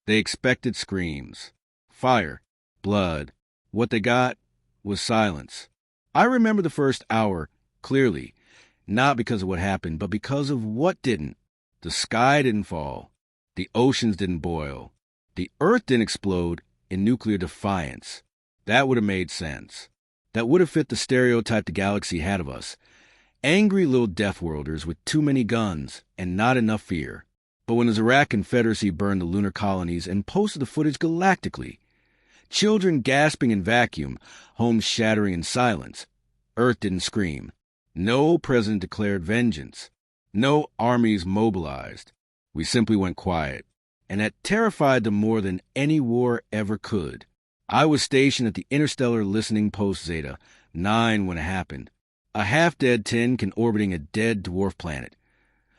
They expected screams, fire, blood. What they got was silence. I remember the first hour clearly, not because of what happened, but because of what didn't. The sky didn't fall. The oceans didn't boil. The earth didn't explode in nuclear defiance. That would have made sense. That would have fit the stereotype the galaxy had of us. Angry little death worlders with too many guns and not enough fear. But when the Zarak Confederacy burned the lunar colonies and posted the footage galactically, children gasping in vacuum, homes shattering in silence, Earth didn't scream. No president declared vengeance. No armies mobilized. We simply went quiet. And that terrified them more than any war ever could. I was stationed at the Interstellar Listening Post Zeta, 9 when it happened. A half-dead tin orbiting a dead dwarf planet.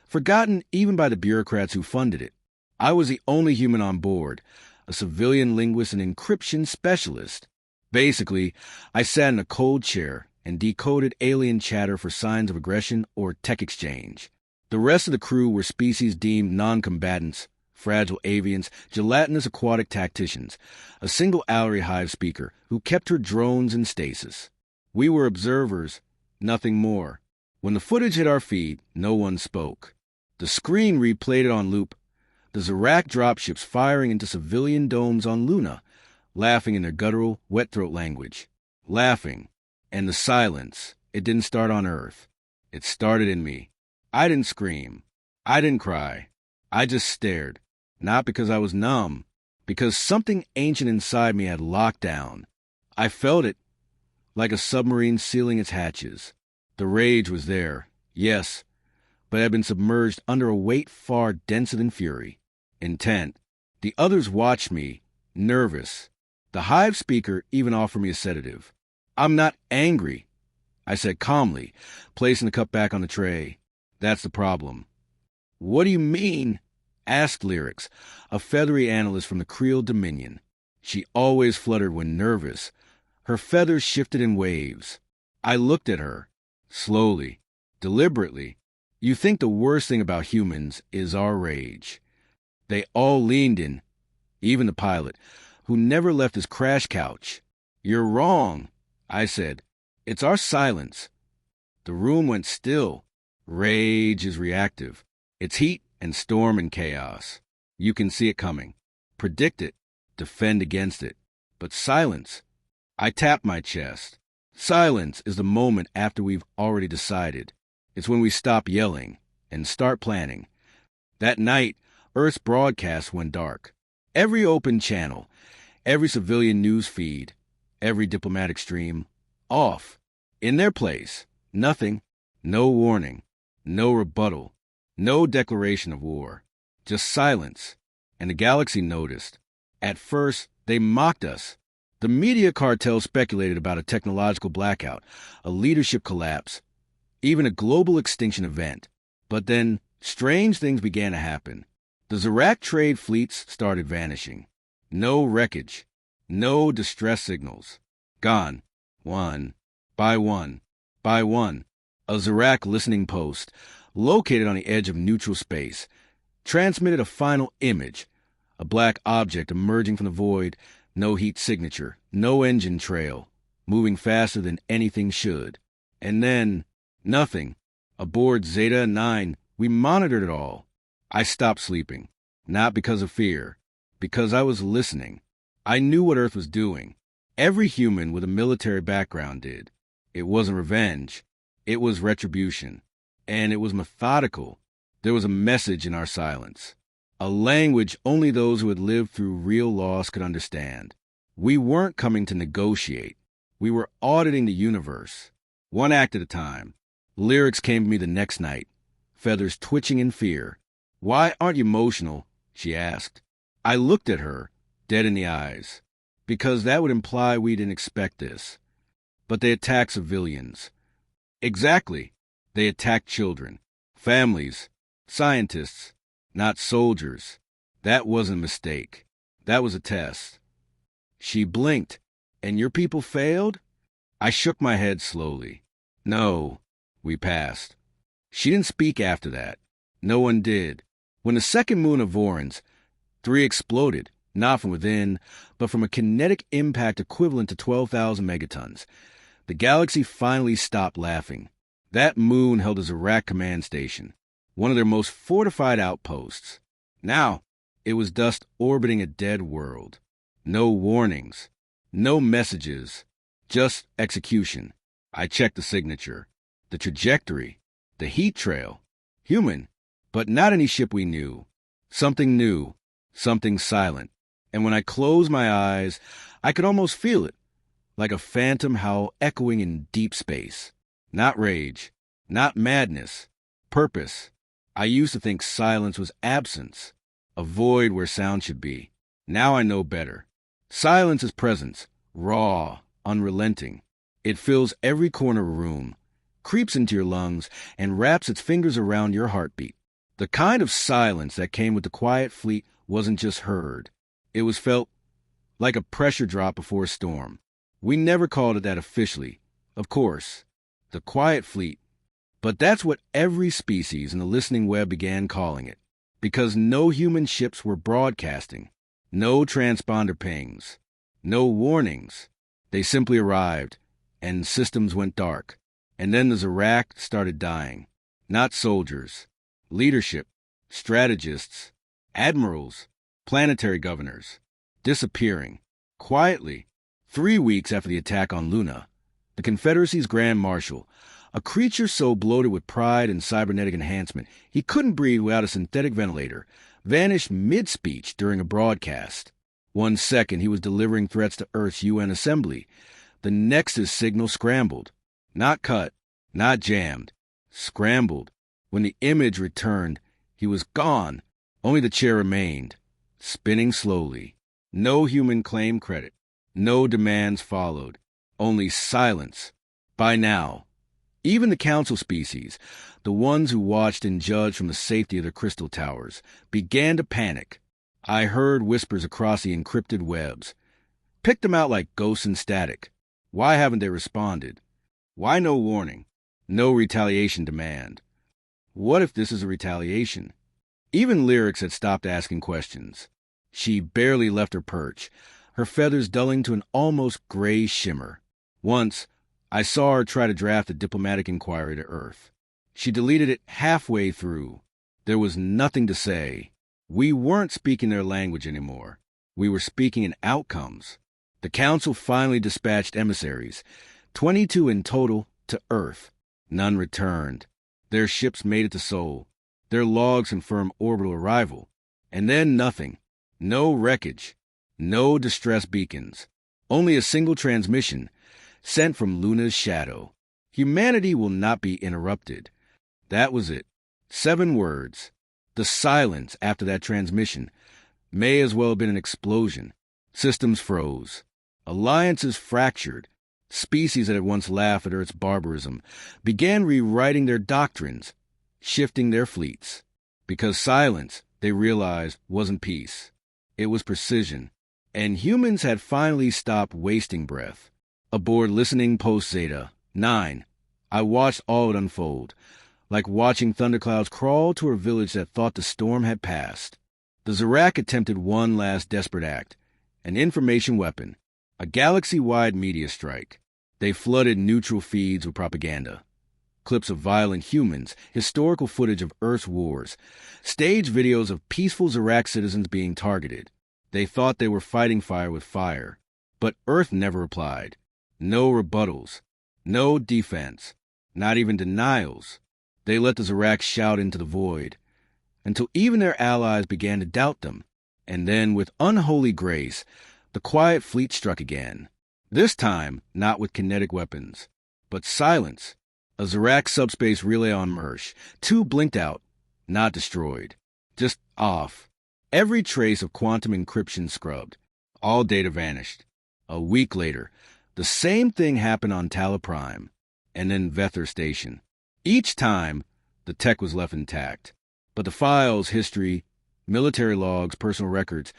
Forgotten even by the bureaucrats who funded it. I was the only human on board, a civilian linguist and encryption specialist. Basically, I sat in a cold chair and decoded alien chatter for signs of aggression or tech exchange. The rest of the crew were species deemed non-combatants, fragile avians, gelatinous aquatic tacticians, a single Allery Hive speaker who kept her drones in stasis. We were observers, nothing more. When the footage hit our feed, no one spoke. The screen replayed it on loop. The Zarak dropships firing into civilian domes on Luna, laughing in their guttural, wet-throat language. Laughing. And the silence. It didn't start on Earth. It started in me. I didn't scream. I didn't cry. I just stared. Not because I was numb. Because something ancient inside me had locked down. I felt it. Like a submarine sealing its hatches. The rage was there. Yes. But had been submerged under a weight far denser than fury. Intent. The others watched me, nervous. The hive speaker even offered me a sedative. I'm not angry, I said calmly, placing the cup back on the tray. That's the problem. What do you mean? Asked Lyrics, a feathery analyst from the Creel Dominion. She always fluttered when nervous. Her feathers shifted in waves. I looked at her, slowly, deliberately. You think the worst thing about humans is our rage. They all leaned in, even the pilot, who never left his crash couch. You're wrong, I said. It's our silence. The room went still. Rage is reactive. It's heat and storm and chaos. You can see it coming. Predict it. Defend against it. But silence. I tapped my chest. Silence is the moment after we've already decided. It's when we stop yelling and start planning. That night, Earth's broadcast went dark. Every open channel, every civilian news feed, every diplomatic stream, off. In their place, nothing, no warning, no rebuttal, no declaration of war. Just silence. And the galaxy noticed. At first, they mocked us. The media cartel speculated about a technological blackout, a leadership collapse, even a global extinction event. But then, strange things began to happen. The Zarak trade fleets started vanishing. No wreckage. No distress signals. Gone. One. By one. By one. A Zarak listening post, located on the edge of neutral space, transmitted a final image. A black object emerging from the void, no heat signature, no engine trail, moving faster than anything should. And then, nothing. Aboard Zeta 9, we monitored it all. I stopped sleeping. Not because of fear. Because I was listening. I knew what Earth was doing. Every human with a military background did. It wasn't revenge. It was retribution. And it was methodical. There was a message in our silence. A language only those who had lived through real loss could understand. We weren't coming to negotiate. We were auditing the universe. One act at a time. Lyrics came to me the next night, feathers twitching in fear. Why aren't you emotional? She asked. I looked at her, dead in the eyes, because that would imply we didn't expect this. But they attacked civilians. Exactly. They attacked children, families, scientists, not soldiers. That wasn't a mistake. That was a test. She blinked. And your people failed? I shook my head slowly. No. We passed. She didn't speak after that. No one did. When the second moon of Vorens, 3 exploded, not from within, but from a kinetic impact equivalent to 12,000 megatons. The galaxy finally stopped laughing. That moon held a Zarak command station, one of their most fortified outposts. Now, it was dust orbiting a dead world. No warnings, no messages, just execution. I checked the signature, the trajectory, the heat trail. Human, but not any ship we knew. Something new, something silent. And when I closed my eyes, I could almost feel it, like a phantom howl echoing in deep space. Not rage, not madness, purpose. I used to think silence was absence, a void where sound should be. Now I know better. Silence is presence, raw, unrelenting. It fills every corner of a room, creeps into your lungs, and wraps its fingers around your heartbeat. The kind of silence that came with the quiet fleet wasn't just heard. It was felt like a pressure drop before a storm. We never called it that officially, of course, the quiet fleet. But that's what every species in the listening web began calling it, because no human ships were broadcasting, no transponder pings, no warnings. They simply arrived, and systems went dark. And then the Zarak started dying. Not soldiers, leadership, strategists, admirals, planetary governors, disappearing, quietly. 3 weeks after the attack on Luna, the Confederacy's Grand Marshal, a creature so bloated with pride and cybernetic enhancement he couldn't breathe without a synthetic ventilator, vanished mid-speech during a broadcast. 1 second he was delivering threats to Earth's UN assembly. The next his signal scrambled. Not cut, not jammed. Scrambled. When the image returned, he was gone. Only the chair remained, spinning slowly. No human claimed credit. No demands followed. Only silence. By now, even the council species, the ones who watched and judged from the safety of their crystal towers, began to panic. I heard whispers across the encrypted webs. Picked them out like ghosts in static. Why haven't they responded? Why no warning? No retaliation demand? What if this is a retaliation? Even Lyrics had stopped asking questions. She barely left her perch, her feathers dulling to an almost gray shimmer. Once, I saw her try to draft a diplomatic inquiry to Earth. She deleted it halfway through. There was nothing to say. We weren't speaking their language anymore. We were speaking in outcomes. The Council finally dispatched emissaries, 22 in total, to Earth. None returned. Their ships made it to Sol. Their logs confirmed orbital arrival. And then nothing. No wreckage. No distress beacons. Only a single transmission, sent from Luna's shadow. Humanity will not be interrupted. That was it. 7 words. The silence after that transmission may as well have been an explosion. Systems froze. Alliances fractured. Species that had once laughed at Earth's barbarism began rewriting their doctrines, shifting their fleets. Because silence, they realized, wasn't peace. It was precision. And humans had finally stopped wasting breath. Aboard listening post Zeta 9, I watched all it unfold, like watching thunderclouds crawl to a village that thought the storm had passed. The Zarak attempted one last desperate act, an information weapon, a galaxy-wide media strike. They flooded neutral feeds with propaganda. Clips of violent humans, historical footage of Earth's wars, staged videos of peaceful Zarak citizens being targeted. They thought they were fighting fire with fire, but Earth never replied. No rebuttals, no defense, not even denials. They let the Zarak shout into the void, until even their allies began to doubt them. And then, with unholy grace, the quiet fleet struck again. This time, not with kinetic weapons, but silence. A Zarak subspace relay on Mersh. 2 blinked out, not destroyed, just off. Every trace of quantum encryption scrubbed. All data vanished. A week later, the same thing happened on Tala Prime, and then Vethar Station. Each time, the tech was left intact. But the files, history, military logs, personal records,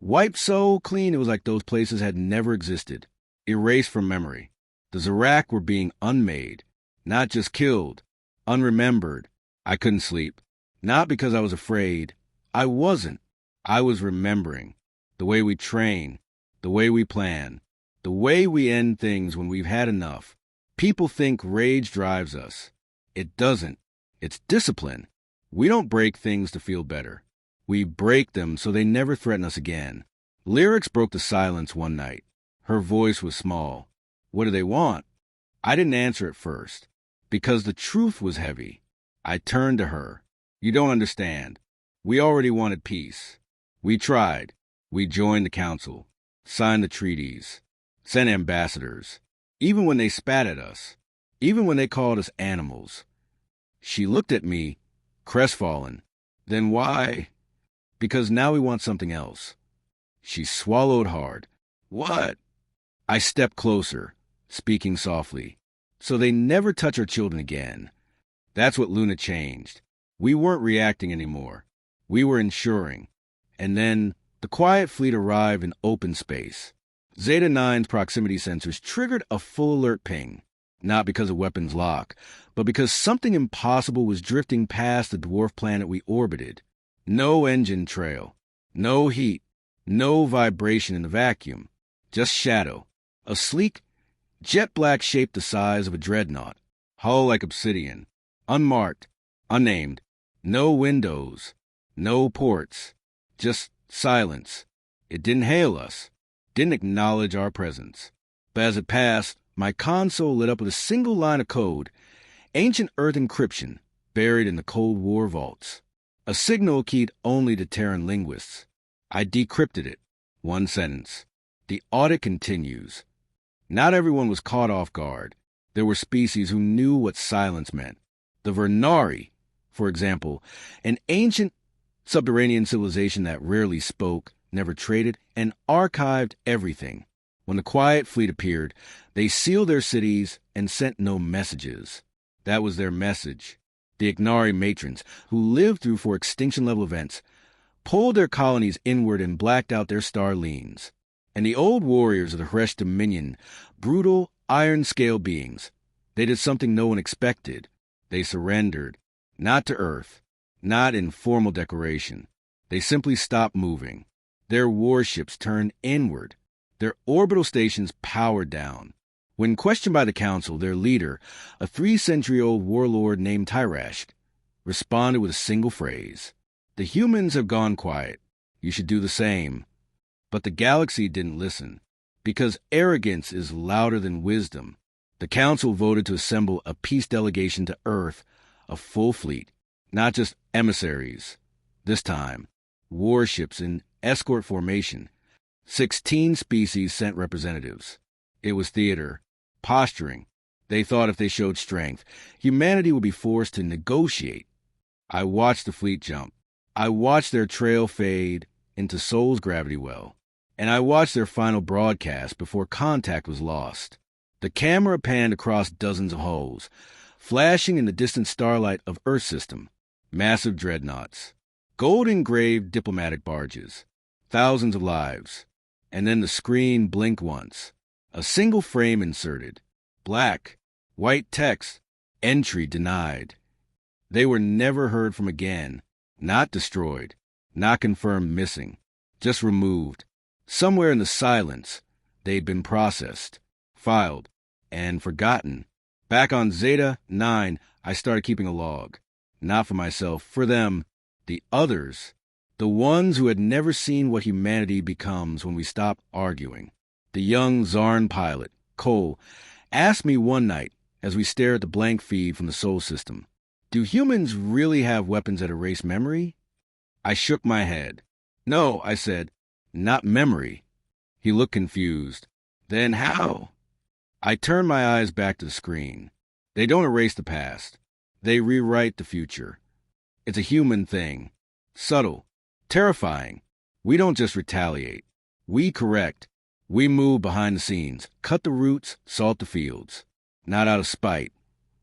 wiped so clean it was like those places had never existed. Erased from memory. The Zarak were being unmade, not just killed, unremembered. I couldn't sleep. Not because I was afraid. I wasn't. I was remembering. the way we train, the way we plan, the way we end things when we've had enough. People think rage drives us. It doesn't. It's discipline. We don't break things to feel better. We break them so they never threaten us again. Lyrics broke the silence one night. Her voice was small. What do they want? I didn't answer at first, because the truth was heavy. I turned to her. You don't understand. We already wanted peace. We tried. We joined the council, signed the treaties, sent ambassadors, even when they spat at us, even when they called us animals. She looked at me, crestfallen. Then why? Because now we want something else. She swallowed hard. What? I stepped closer, speaking softly. So they never touch our children again. That's what Luna changed. We weren't reacting anymore. We were ensuring. And then the quiet fleet arrived in open space. Zeta 9's proximity sensors triggered a full alert ping, not because of weapons lock, but because something impossible was drifting past the dwarf planet we orbited. No engine trail, no heat, no vibration in the vacuum, just shadow. A sleek, jet black shape the size of a dreadnought, hull like obsidian, unmarked, unnamed, no windows, no ports, just silence. It didn't hail us, didn't acknowledge our presence. But as it passed, my console lit up with a single line of code, ancient Earth encryption buried in the Cold War vaults. A signal keyed only to Terran linguists. I decrypted it. One sentence. The audit continues. Not everyone was caught off guard. There were species who knew what silence meant. The Vernari, for example, an ancient subterranean civilization that rarely spoke, never traded, and archived everything. When the quiet fleet appeared, they sealed their cities and sent no messages. That was their message. The Ignari matrons, who lived through for extinction-level events, pulled their colonies inward and blacked out their starlines. And the old warriors of the Hresh Dominion, brutal, iron-scale beings, they did something no one expected. They surrendered, not to Earth, not in formal declaration. They simply stopped moving. Their warships turned inward. Their orbital stations powered down. When questioned by the Council, their leader, a 3-century-old warlord named Tyrashk, responded with a single phrase. The humans have gone quiet. You should do the same. But the galaxy didn't listen, because arrogance is louder than wisdom. The Council voted to assemble a peace delegation to Earth, a full fleet, not just emissaries. This time, warships in escort formation. 16 species sent representatives. It was theater, posturing. They thought if they showed strength, humanity would be forced to negotiate. I watched the fleet jump. I watched their trail fade into Sol's gravity well. And I watched their final broadcast before contact was lost. The camera panned across dozens of hulls, flashing in the distant starlight of Earth system. Massive dreadnoughts, gold-engraved diplomatic barges, thousands of lives. And then the screen blinked once. A single frame inserted. Black, white text, entry denied. They were never heard from again. Not destroyed, not confirmed missing, just removed. Somewhere in the silence, they'd been processed, filed, and forgotten. Back on Zeta 9, I started keeping a log. Not for myself, for them, the others, the ones who had never seen what humanity becomes when we stop arguing. The young Zarn pilot, Cole, asked me one night as we stared at the blank feed from the Sol system, do humans really have weapons that erase memory? I shook my head. No, I said, not memory. He looked confused. Then how? I turned my eyes back to the screen. They don't erase the past. They rewrite the future. It's a human thing. Subtle. Terrifying. We don't just retaliate. We correct. We move behind the scenes, cut the roots, salt the fields. Not out of spite,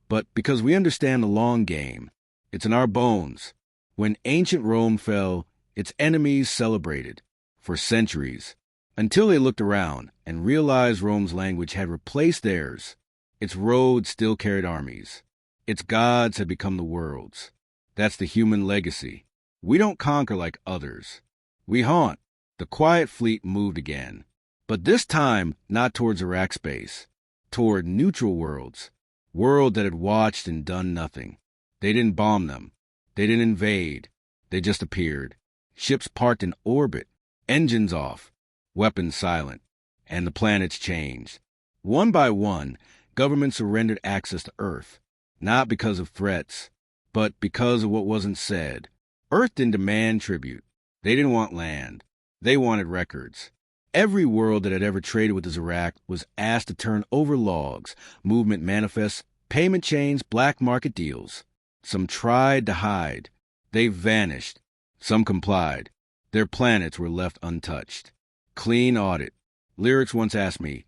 but because we understand the long game. It's in our bones. When ancient Rome fell, its enemies celebrated. For centuries, until they looked around and realized Rome's language had replaced theirs. Its roads still carried armies. Its gods had become the world's. That's the human legacy. We don't conquer like others. We haunt. The quiet fleet moved again, but this time not towards Iraq space, toward neutral worlds, world that had watched and done nothing. They didn't bomb them. They didn't invade. They just appeared. Ships parked in orbit, engines off, weapons silent, and the planets changed. One by one, governments surrendered access to Earth, not because of threats, but because of what wasn't said. Earth didn't demand tribute. They didn't want land. They wanted records. Every world that had ever traded with the Zarak was asked to turn over logs, movement manifests, payment chains, black market deals. Some tried to hide. They vanished. Some complied. Their planets were left untouched. Clean audit. Lyrics once asked me,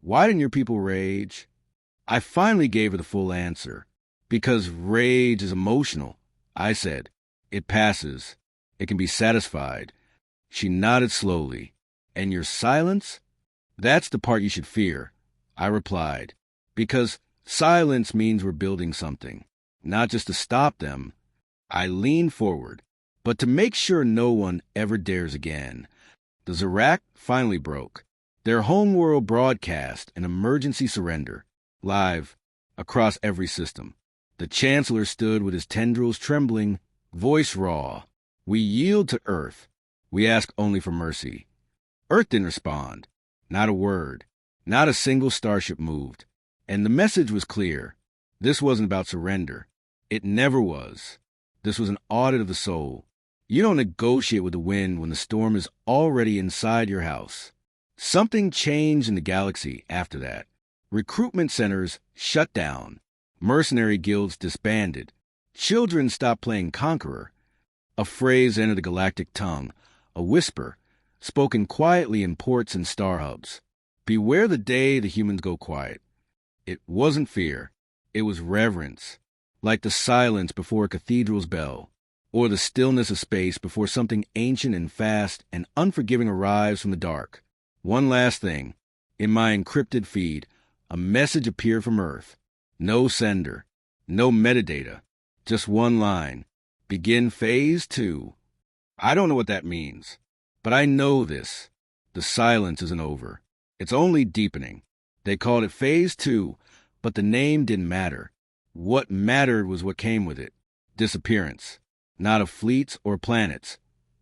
"Why didn't your people rage?" I finally gave her the full answer. Because rage is emotional. I said, "It passes. It can be satisfied." She nodded slowly. "And your silence? That's the part you should fear," I replied. Because silence means we're building something, not just to stop them. I leaned forward, but to make sure no one ever dares again. The Zarak finally broke. Their homeworld broadcast an emergency surrender, live, across every system. The Chancellor stood with his tendrils trembling, voice raw. "We yield to Earth. We ask only for mercy." Earth didn't respond. Not a word. Not a single starship moved. And the message was clear. This wasn't about surrender. It never was. This was an audit of the soul. You don't negotiate with the wind when the storm is already inside your house. Something changed in the galaxy after that. Recruitment centers shut down. Mercenary guilds disbanded. Children stopped playing conqueror. A phrase entered the galactic tongue, a whisper, spoken quietly in ports and star hubs. Beware the day the humans go quiet. It wasn't fear. It was reverence, like the silence before a cathedral's bell, or the stillness of space before something ancient and fast and unforgiving arrives from the dark. One last thing. In my encrypted feed, a message appeared from Earth. No sender, no metadata, just one line. Begin Phase 2. I don't know what that means, but I know this. The silence isn't over. It's only deepening. They called it Phase 2, but the name didn't matter. What mattered was what came with it. Disappearance. Not of fleets or planets.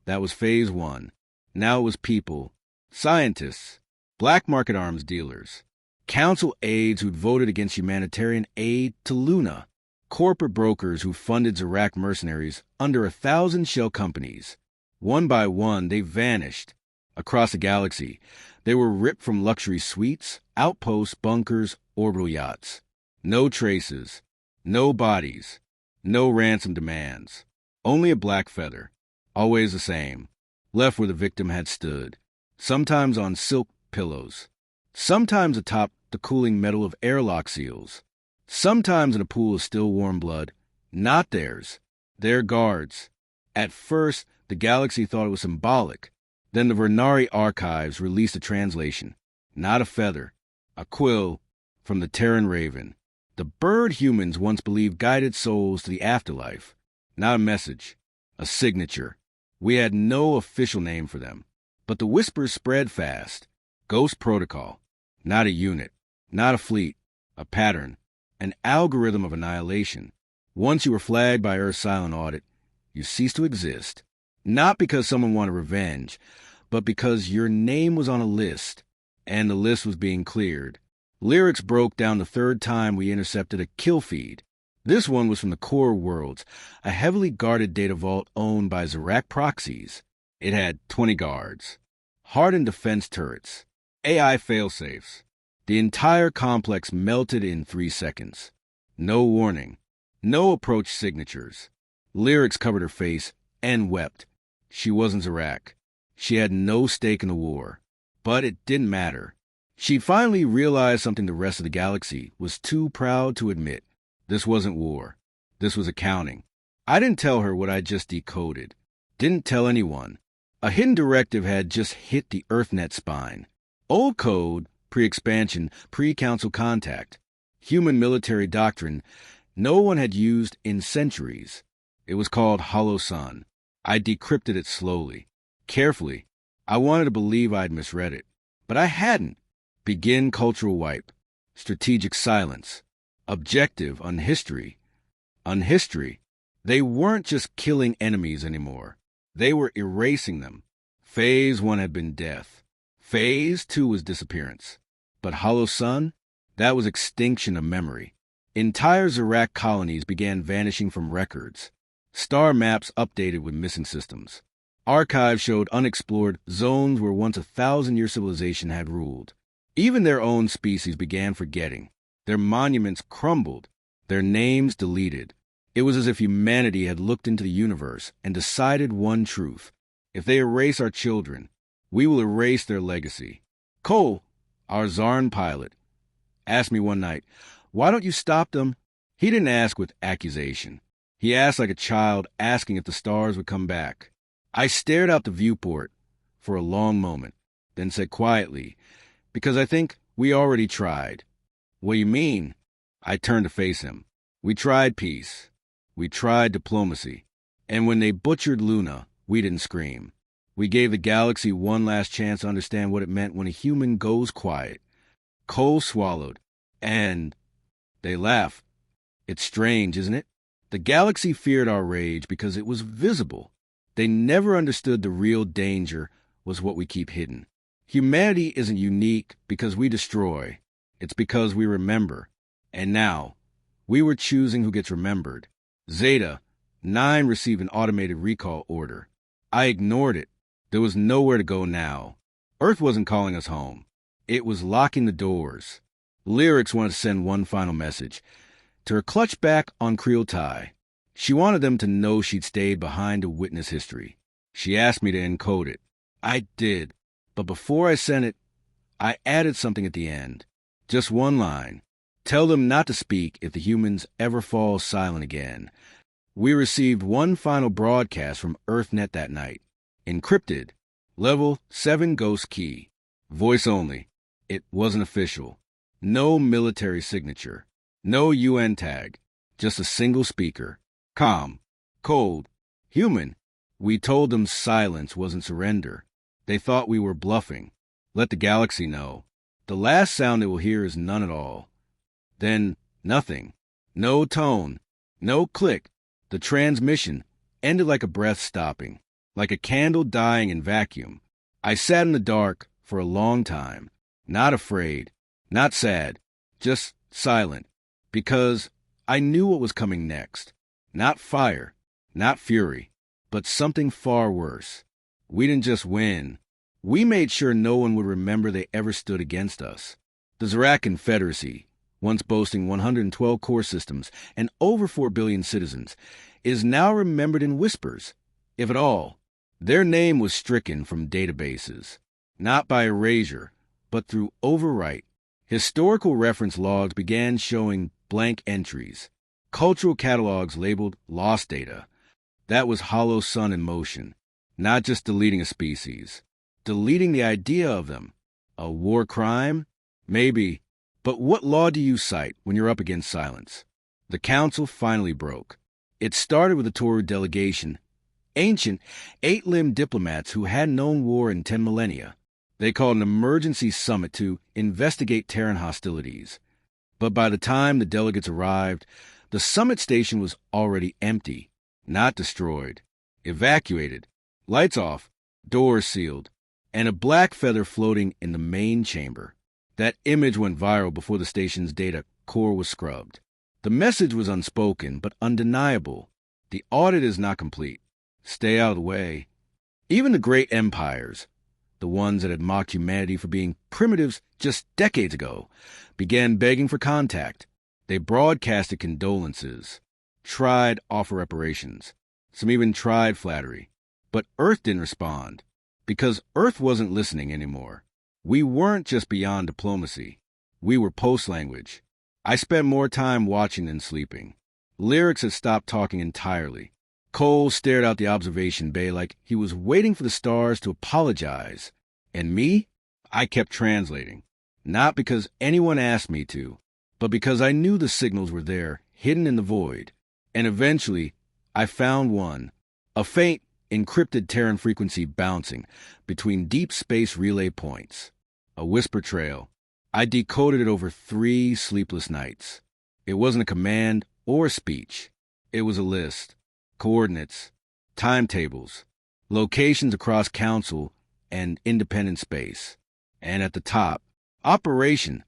That was Phase 1. Now it was people. Scientists. Black market arms dealers. Council aides who'd voted against humanitarian aid to Luna. Corporate brokers who funded Zarak mercenaries under 1,000 shell companies. One by one, they vanished. Across the galaxy, they were ripped from luxury suites, outposts, bunkers, orbital yachts. No traces. No bodies. No ransom demands. Only a black feather. Always the same. Left where the victim had stood. Sometimes on silk pillows. Sometimes atop the cooling metal of airlock seals. Sometimes in a pool of still warm blood. Not theirs. Their guards. At first, the galaxy thought it was symbolic. Then the Vernari archives released a translation. Not a feather. A quill from the Terran raven. The bird humans once believed guided souls to the afterlife. Not a message. A signature. We had no official name for them. But the whispers spread fast. Ghost protocol. Not a unit. Not a fleet. A pattern. An algorithm of annihilation. Once you were flagged by Earth's silent audit, you ceased to exist. Not because someone wanted revenge, but because your name was on a list, and the list was being cleared. Lyrics broke down the third time we intercepted a kill feed. This one was from the Core Worlds, a heavily guarded data vault owned by Zarak proxies. It had 20 guards, hardened defense turrets, AI failsafes. The entire complex melted in 3 seconds. No warning. No approach signatures. Lyrics covered her face and wept. She wasn't Zarak. She had no stake in the war. But it didn't matter. She finally realized something the rest of the galaxy was too proud to admit. This wasn't war. This was accounting. I didn't tell her what I just decoded. Didn't tell anyone. A hidden directive had just hit the EarthNet spine. Old code, pre-expansion, pre-council contact. Human military doctrine no one had used in centuries. It was called Hollow Sun. I decrypted it slowly, carefully, I wanted to believe I'd misread it, but I hadn't. Begin cultural wipe. Strategic silence. Objective unhistory. Unhistory. They weren't just killing enemies anymore. They were erasing them. Phase 1 had been death. Phase 2 was disappearance. But Hollow Sun? That was extinction of memory. Entire Zorak colonies began vanishing from records. Star maps updated with missing systems. Archives showed unexplored zones where once a 1,000-year civilization had ruled. Even their own species began forgetting. Their monuments crumbled, their names deleted. It was as if humanity had looked into the universe and decided one truth. If they erase our children, we will erase their legacy. Cole, our Zarn pilot, asked me one night, "Why don't you stop them?" He didn't ask with accusation. He asked like a child asking if the stars would come back. I stared out the viewport for a long moment, then said quietly, "Because I think we already tried." "What do you mean?" I turned to face him. "We tried peace. We tried diplomacy. And when they butchered Luna, we didn't scream. We gave the galaxy one last chance to understand what it meant when a human goes quiet." Cole swallowed. "And they laughed. It's strange, isn't it? The galaxy feared our rage because it was visible. They never understood the real danger was what we keep hidden. Humanity isn't unique because we destroy. It's because we remember. And now, we were choosing who gets remembered. Zeta, 9 received an automated recall order. I ignored it. There was nowhere to go now. Earth wasn't calling us home. It was locking the doors. Lyrics wanted to send one final message. To her clutch back on Creeltai. She wanted them to know she'd stayed behind to witness history. She asked me to encode it. I did. But before I sent it, I added something at the end. Just one line. Tell them not to speak if the humans ever fall silent again. We received one final broadcast from EarthNet that night. Encrypted. Level 7 ghost key. Voice only. It wasn't official. No military signature. No UN tag. Just a single speaker. Calm. Cold. Human. We told them silence wasn't surrender. They thought we were bluffing. Let the galaxy know. The last sound they will hear is none at all. Then, nothing. No tone. No click. The transmission ended like a breath stopping. Like a candle dying in vacuum. I sat in the dark for a long time. Not afraid. Not sad. Just silent. Because I knew what was coming next. Not fire. Not fury. But something far worse. We didn't just win. We made sure no one would remember they ever stood against us. The Zorak Confederacy, once boasting 112 core systems and over 4 billion citizens, is now remembered in whispers, if at all. Their name was stricken from databases, not by erasure, but through overwrite. Historical reference logs began showing blank entries, cultural catalogs labeled lost data. That was Hollow Sun in motion, not just deleting a species, deleting the idea of them. A war crime? Maybe. But what law do you cite when you're up against silence? The council finally broke. It started with a Toru delegation, ancient, 8-limbed diplomats who hadn't known war in 10 millennia. They called an emergency summit to investigate Terran hostilities. But by the time the delegates arrived, the summit station was already empty, not destroyed, evacuated, lights off, doors sealed, and a black feather floating in the main chamber. That image went viral before the station's data core was scrubbed. The message was unspoken, but undeniable. The audit is not complete. Stay out of the way. Even the great empires, the ones that had mocked humanity for being primitives just decades ago, began begging for contact. They broadcasted condolences, tried offer reparations. Some even tried flattery. But Earth didn't respond, because Earth wasn't listening anymore. We weren't just beyond diplomacy. We were post-language. I spent more time watching than sleeping. Lyrics had stopped talking entirely. Cole stared out the observation bay like he was waiting for the stars to apologize. And me? I kept translating. Not because anyone asked me to, but because I knew the signals were there, hidden in the void. And eventually, I found one. A faint, encrypted Terran frequency bouncing between deep space relay points. A whisper trail. I decoded it over 3 sleepless nights. It wasn't a command or speech. It was a list. Coordinates, timetables, locations across Council and independent space. And at the top, Operation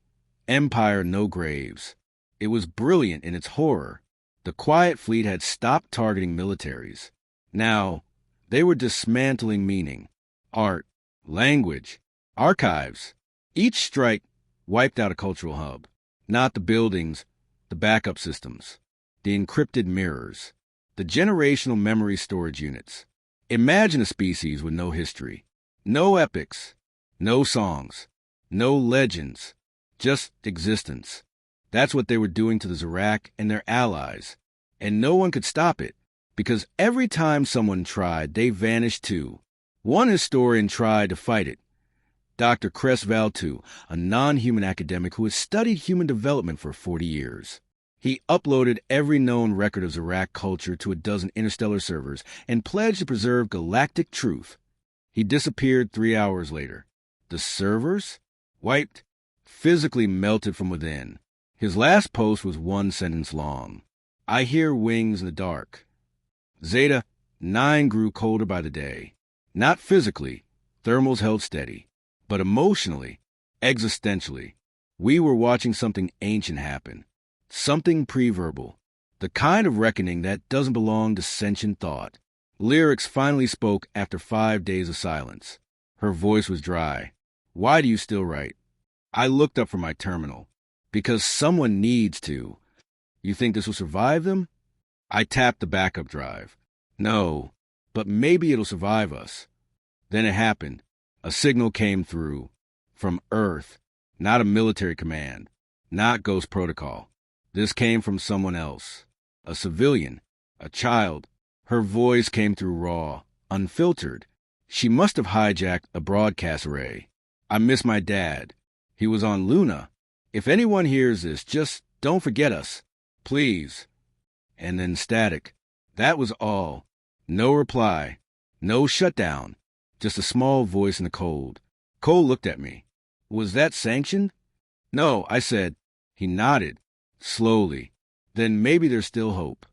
Empire No Graves. It was brilliant in its horror. The Quiet Fleet had stopped targeting militaries. Now, they were dismantling meaning, art, language, archives. Each strike wiped out a cultural hub. Not the buildings, the backup systems, the encrypted mirrors, the generational memory storage units. Imagine a species with no history, no epics, no songs, no legends, just existence. That's what they were doing to the Zarak and their allies. And no one could stop it, because every time someone tried, they vanished too. One historian tried to fight it. Dr. Cress Valtu, a non-human academic who has studied human development for 40 years. He uploaded every known record of Zarak culture to a dozen interstellar servers and pledged to preserve galactic truth. He disappeared 3 hours later. The servers? Wiped, physically melted from within. His last post was 1 sentence long. I hear wings in the dark. Zeta 9 grew colder by the day. Not physically, thermals held steady, but emotionally, existentially. We were watching something ancient happen, something pre-verbal, the kind of reckoning that doesn't belong to sentient thought. Lyrics finally spoke after 5 days of silence. Her voice was dry. Why do you still write? I looked up from my terminal. Because someone needs to. You think this will survive them? I tapped the backup drive. No, but maybe it'll survive us. Then it happened. A signal came through. From Earth. Not a military command. Not Ghost Protocol. This came from someone else. A civilian. A child. Her voice came through raw, unfiltered. She must have hijacked a broadcast array. I miss my dad. He was on Luna. If anyone hears this, just don't forget us. Please. And then static. That was all. No reply. No shutdown. Just a small voice in the cold. Cole looked at me. Was that sanctioned? No, I said. He nodded. Slowly. Then maybe there's still hope.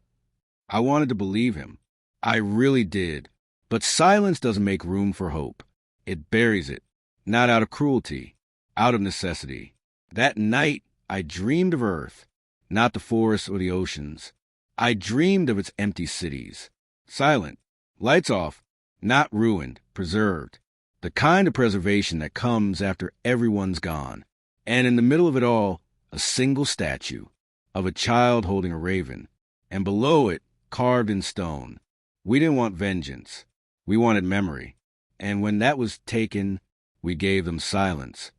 I wanted to believe him. I really did. But silence doesn't make room for hope. It buries it. Not out of cruelty. Out of necessity. That night, I dreamed of Earth, not the forests or the oceans. I dreamed of its empty cities. Silent. Lights off. Not ruined. Preserved. The kind of preservation that comes after everyone's gone. And in the middle of it all, a single statue of a child holding a raven. And below it, carved in stone. We didn't want vengeance. We wanted memory. And when that was taken, we gave them silence.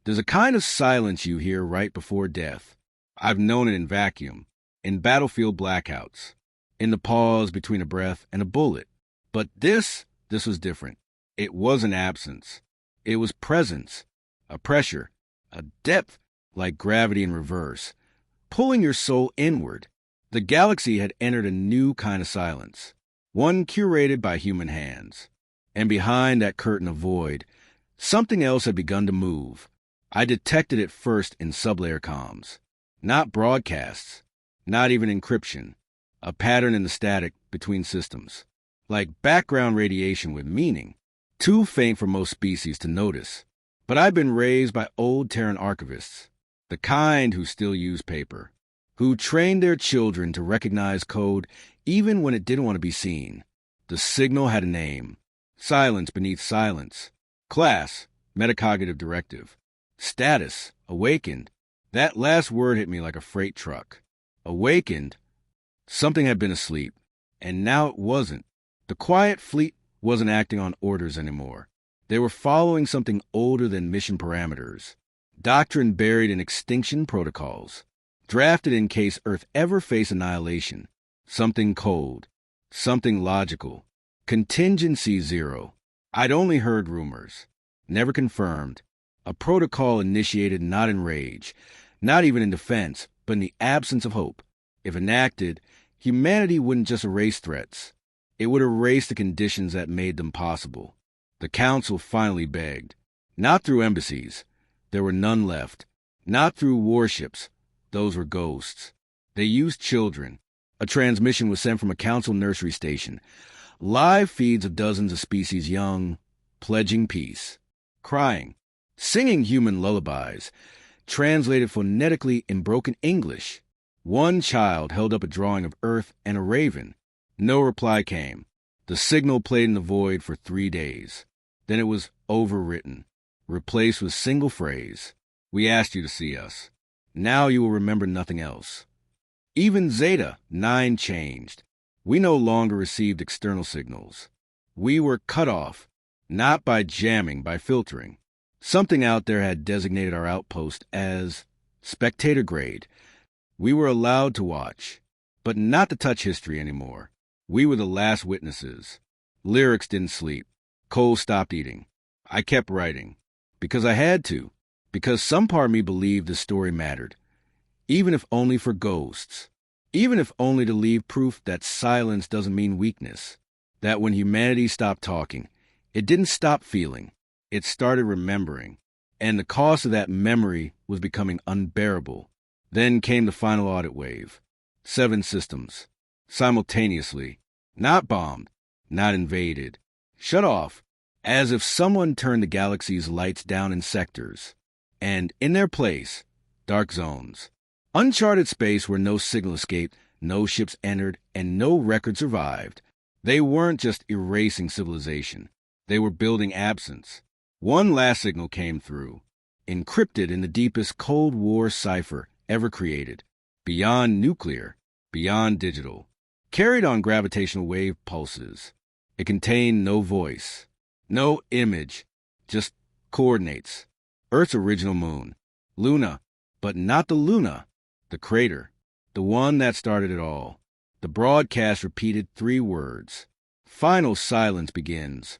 There's a kind of silence you hear right before death. I've known it in vacuum, in battlefield blackouts, in the pause between a breath and a bullet. But this was different. It wasn't absence. It was presence, a pressure, a depth like gravity in reverse, pulling your soul inward. The galaxy had entered a new kind of silence, one curated by human hands. And behind that curtain of void, something else had begun to move. I detected it first in sublayer comms. Not broadcasts, not even encryption. A pattern in the static between systems. Like background radiation with meaning. Too faint for most species to notice. But I've been raised by old Terran archivists. The kind who still use paper. Who trained their children to recognize code even when it didn't want to be seen. The signal had a name. Silence beneath silence. Class, metacognitive directive. Status, awakened. That last word hit me like a freight truck. Awakened. Something had been asleep, and now it wasn't. The Quiet Fleet wasn't acting on orders anymore. They were following something older than mission parameters. Doctrine buried in extinction protocols. Drafted in case Earth ever faced annihilation. Something cold. Something logical. Contingency zero. I'd only heard rumors. Never confirmed. A protocol initiated not in rage, not even in defense, but in the absence of hope. If enacted, humanity wouldn't just erase threats. It would erase the conditions that made them possible. The council finally begged. Not through embassies. There were none left. Not through warships. Those were ghosts. They used children. A transmission was sent from a council nursery station. Live feeds of dozens of species young, pledging peace, crying, singing human lullabies, translated phonetically in broken English. One child held up a drawing of Earth and a raven. No reply came. The signal played in the void for 3 days. Then it was overwritten, replaced with single phrase. We asked you to see us. Now you will remember nothing else. Even Zeta 9 changed. We no longer received external signals. We were cut off, not by jamming, by filtering. Something out there had designated our outpost as spectator grade. We were allowed to watch, but not to touch history anymore. We were the last witnesses. Lyrics didn't sleep. Cole stopped eating. I kept writing. Because I had to. Because some part of me believed the story mattered. Even if only for ghosts. Even if only to leave proof that silence doesn't mean weakness. That when humanity stopped talking, it didn't stop feeling. It started remembering. And the cost of that memory was becoming unbearable. Then came the final audit wave. 7 systems. Simultaneously. Not bombed. Not invaded. Shut off. As if someone turned the galaxy's lights down in sectors. And in their place, dark zones. Uncharted space where no signal escaped, no ships entered, and no record survived. They weren't just erasing civilization. They were building absence. One last signal came through, encrypted in the deepest Cold War cipher ever created, beyond nuclear, beyond digital, carried on gravitational wave pulses. It contained no voice, no image, just coordinates. Earth's original moon, Luna, but not the Luna, the crater, the one that started it all. The broadcast repeated 3 words. Final silence begins.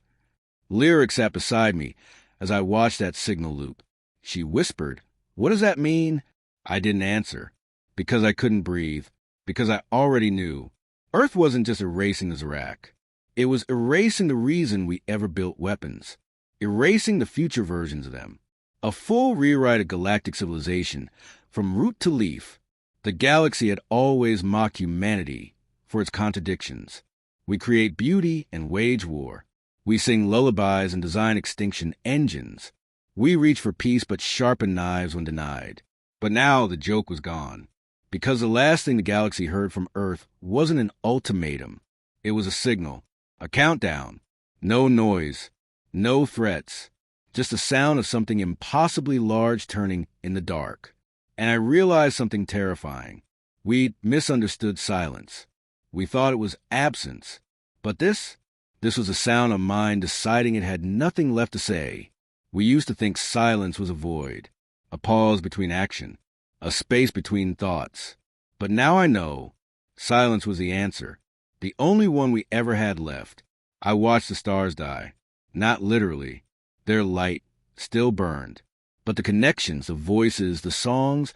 Lyric sat beside me as I watched that signal loop. She whispered, "What does that mean?" I didn't answer, because I couldn't breathe, because I already knew. Earth wasn't just erasing the Zarak. It was erasing the reason we ever built weapons, erasing the future versions of them. A full rewrite of galactic civilization, from root to leaf. The galaxy had always mocked humanity for its contradictions. We create beauty and wage war. We sing lullabies and design extinction engines. We reach for peace but sharpen knives when denied. But now the joke was gone. Because the last thing the galaxy heard from Earth wasn't an ultimatum. It was a signal, a countdown. No noise, no threats. Just the sound of something impossibly large turning in the dark. And I realized something terrifying. We'd misunderstood silence. We thought it was absence. But this was a sound of mind deciding it had nothing left to say. We used to think silence was a void, a pause between action, a space between thoughts. But now I know silence was the answer, the only one we ever had left. I watched the stars die, not literally. Their light still burned. But the connections, the voices, the songs,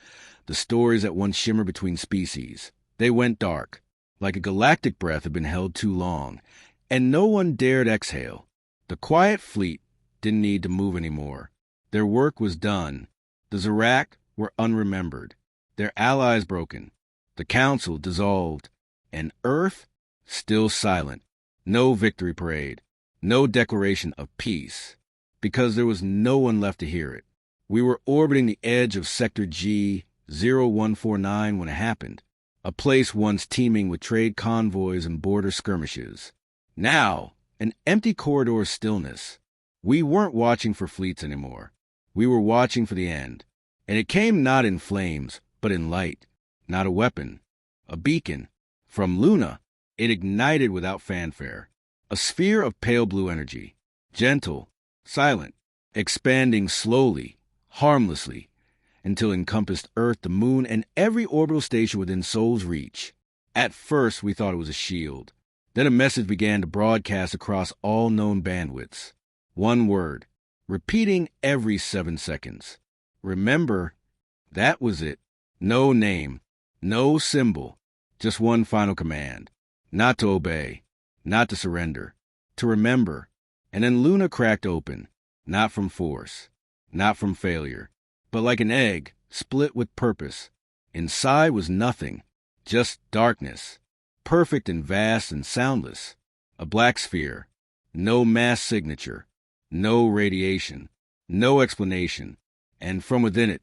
the stories that once shimmered between species, they went dark, like a galactic breath had been held too long, and no one dared exhale. The quiet fleet didn't need to move anymore. Their work was done. The Zarak were unremembered, their allies broken, the council dissolved, and Earth still silent. No victory parade, no declaration of peace, because there was no one left to hear it. We were orbiting the edge of Sector G-0149 when it happened, a place once teeming with trade convoys and border skirmishes. Now, an empty corridor of stillness. We weren't watching for fleets anymore. We were watching for the end. And it came not in flames, but in light. Not a weapon. A beacon. From Luna, it ignited without fanfare. A sphere of pale blue energy. Gentle, silent, expanding slowly, harmlessly, until it encompassed Earth, the Moon, and every orbital station within Sol's reach. At first, we thought it was a shield. Then a message began to broadcast across all known bandwidths. One word, repeating every 7 seconds. Remember, that was it. No name, no symbol, just one final command. Not to obey, not to surrender, to remember. And then Luna cracked open, not from force, not from failure, but like an egg, split with purpose. Inside was nothing, just darkness, perfect and vast and soundless. A black sphere, no mass signature, no radiation, no explanation. And from within it,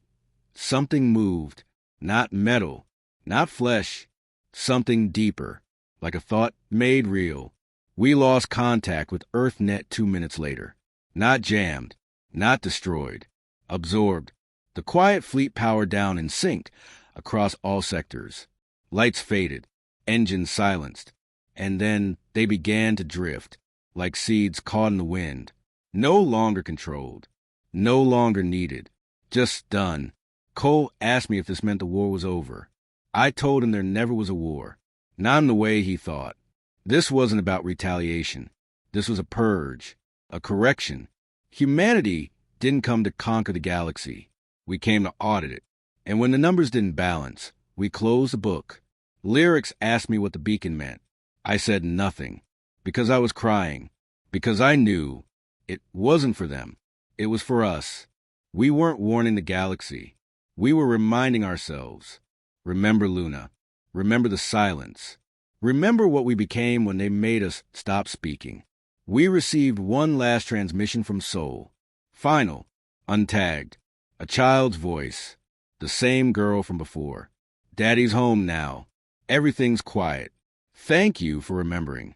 something moved, not metal, not flesh, something deeper, like a thought made real. We lost contact with EarthNet 2 minutes later. Not jammed, not destroyed, absorbed. The quiet fleet powered down and synced across all sectors. Lights faded, engines silenced, and then they began to drift, like seeds caught in the wind. No longer controlled, no longer needed, just done. Cole asked me if this meant the war was over. I told him there never was a war, not in the way he thought. This wasn't about retaliation. This was a purge, a correction. Humanity didn't come to conquer the galaxy. We came to audit it. And when the numbers didn't balance, we closed the book. Lyrics asked me what the beacon meant. I said nothing, because I was crying, because I knew it wasn't for them. It was for us. We weren't warning the galaxy. We were reminding ourselves. Remember Luna. Remember the silence. Remember what we became when they made us stop speaking. We received one last transmission from Sol. Final, untagged. A child's voice. The same girl from before. Daddy's home now. Everything's quiet. Thank you for remembering.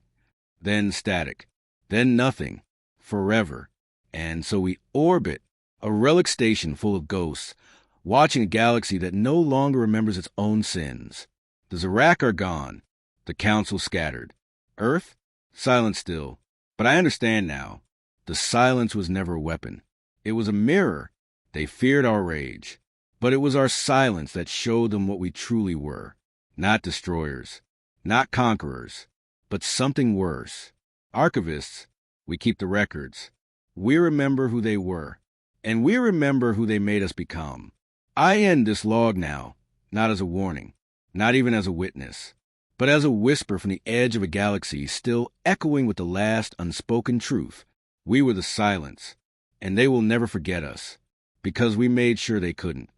Then static. Then nothing. Forever. And so we orbit, a relic station full of ghosts, watching a galaxy that no longer remembers its own sins. The Zarak are gone. The council scattered. Earth? Silent still. But I understand now. The silence was never a weapon. It was a mirror. They feared our rage. But it was our silence that showed them what we truly were. Not destroyers. Not conquerors. But something worse. Archivists. We keep the records. We remember who they were. And we remember who they made us become. I end this log now, not as a warning, not even as a witness, but as a whisper from the edge of a galaxy still echoing with the last unspoken truth. We were the silence, and they will never forget us, because we made sure they couldn't.